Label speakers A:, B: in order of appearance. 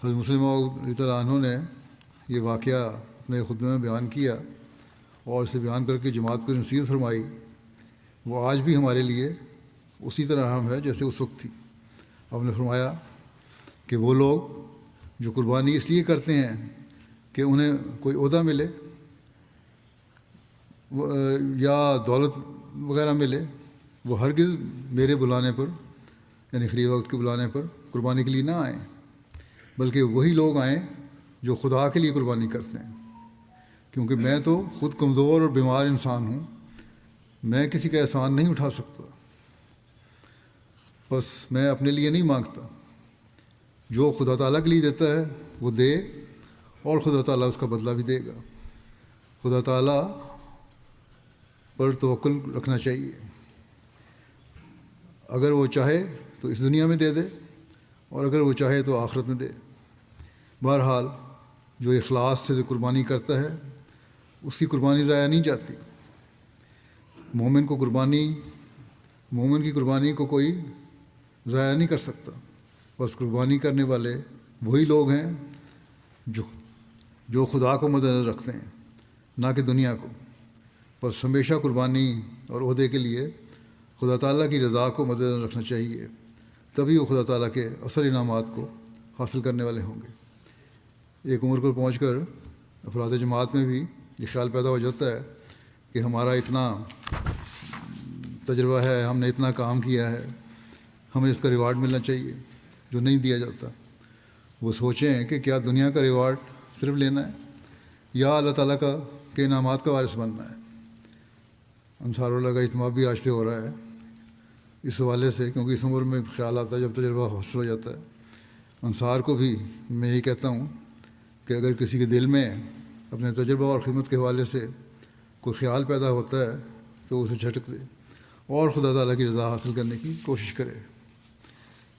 A: حضرت مسلم رضی اللہ عنہ نے یہ واقعہ اپنے خطبے میں بیان کیا اور اسے بیان کر کے جماعت کو نصیحت فرمائی، وہ آج بھی ہمارے لیے اسی طرح اہم ہے جیسے اس وقت تھی۔ آپ نے فرمایا کہ وہ لوگ جو قربانی اس لیے کرتے ہیں کہ انہیں کوئی عہدہ ملے یا دولت وغیرہ ملے، وہ ہرگز میرے بلانے پر، یعنی خلیفہ وقت کے بلانے پر قربانی کے لیے نہ آئیں، بلکہ وہی لوگ آئیں جو خدا کے لیے قربانی کرتے ہیں، کیونکہ میں تو خود کمزور اور بیمار انسان ہوں، میں کسی کا احسان نہیں اٹھا سکتا، بس میں اپنے لیے نہیں مانگتا، جو خدا تعالیٰ کے لیے دیتا ہے وہ دے، اور خدا تعالیٰ اس کا بدلہ بھی دے گا۔ خدا تعالیٰ پر توکل رکھنا چاہیے، اگر وہ چاہے تو اس دنیا میں دے دے، اور اگر وہ چاہے تو آخرت میں دے۔ بہرحال جو اخلاص سے قربانی کرتا ہے اس کی قربانی ضائع نہیں جاتی۔ مومن کی قربانی کو کوئی ضائع نہیں کر سکتا، بس قربانی کرنے والے وہی لوگ ہیں جو خدا کو مد نظر رکھتے ہیں، نہ کہ دنیا کو۔ بس ہمیشہ قربانی اور عہدے کے لیے خدا تعالیٰ کی رضا کو مد نظر رکھنا چاہیے، تبھی وہ خدا تعالیٰ کے اصل انعامات کو حاصل کرنے والے ہوں گے۔ ایک عمر پر پہنچ کر افراد جماعت میں بھی یہ خیال پیدا ہو جاتا ہے کہ ہمارا اتنا تجربہ ہے، ہم نے اتنا کام کیا ہے، ہمیں اس کا ریوارڈ ملنا چاہیے، جو نہیں دیا جاتا۔ وہ سوچیں کہ کیا دنیا کا ریوارڈ صرف لینا ہے یا اللہ تعالیٰ کے انعامات کا وارث بننا ہے۔ انصار اللہ کا اجتماع بھی آج سے ہو رہا ہے اس حوالے سے، کیونکہ اس عمر میں خیال آتا ہے جب تجربہ حاصل ہو جاتا ہے۔ انصار کو بھی میں یہی کہتا ہوں کہ اگر کسی کے دل میں اپنے تجربہ اور خدمت کے حوالے سے کوئی خیال پیدا ہوتا ہے تو اسے جھٹک دے اور خدا تعالیٰ کی رضا حاصل کرنے کی کوشش کرے۔